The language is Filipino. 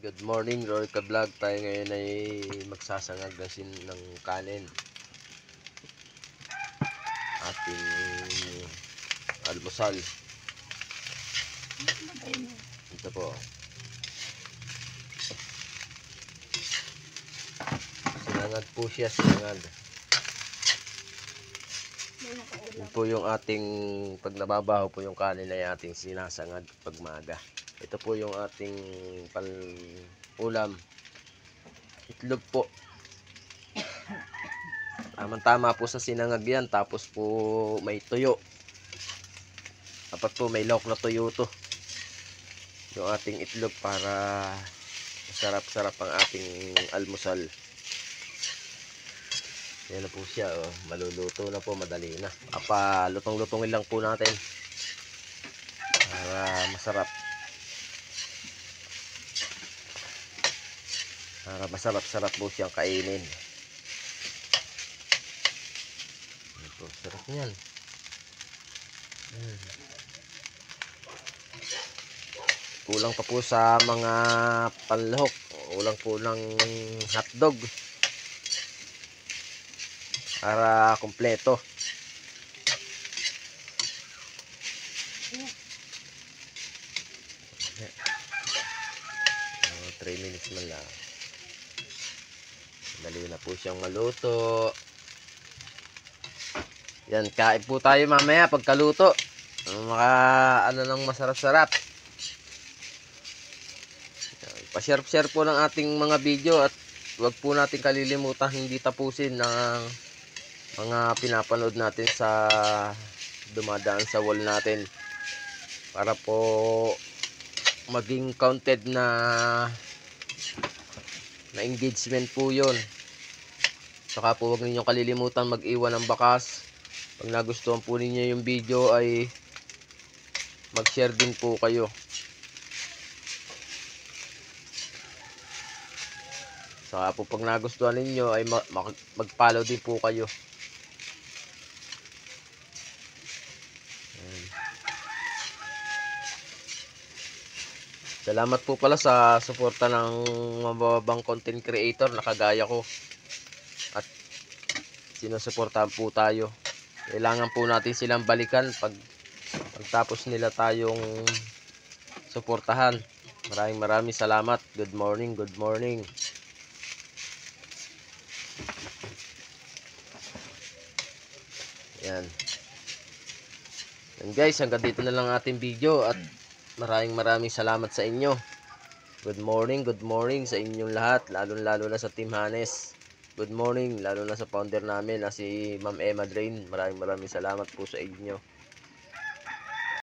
Good morning, Roy Vlog. Tayo ngayon ay magsasangag ng kanin. Ating almusal. Ito po. Sinangag po siya, sinangag. Yun po yung ating, pag nababaho po yung kanin ay ating sinasangag pag maaga. Ito po yung ating ulam. Itlog po. Tama-tama po sa sinangag yan. Tapos po may tuyo. Dapat po may lahok na tuyo to. Yung ating itlog para masarap-sarap ang ating almusal. Yan na po siya. Oh. Maluluto na po. Madali na. Lutong-lutongin lang po natin. Para masarap. Para masarap-sarap po siyang kainin. Ito, sarap niyan. Kulang pa po sa mga panlahok. Kulang po ng hotdog. Para kompleto. 3 minutes man lang. Dali na po siyang maluto. Yan, kain po tayo mamaya pagkaluto. Ng masarap-sarap. Pa-share po ng ating mga video at wag po natin kalilimutan hindi tapusin ng mga pinapanood natin sa dumadaan sa wall natin. Para po maging counted na engagement po yun. Saka po huwag ninyong kalilimutan mag-iwan ng bakas. Pag nagustuhan po ninyo yung video ay mag-share din po kayo. Saka po pag nagustuhan ninyo ay mag-follow din po kayo. Salamat po pala sa suporta ng mababang content creator na kagaya ko. At sinusuportahan po tayo. Kailangan po natin silang balikan pagtapos nila tayong suportahan. Maraming salamat. Good morning, good morning. Yan. And guys, hanggang dito na lang ating video at maraming salamat sa inyo. Good morning sa inyong lahat, lalo na sa Team Hanes. Good morning, lalo na sa founder namin na si Ma'am Emma Drain. Maraming salamat po sa inyo.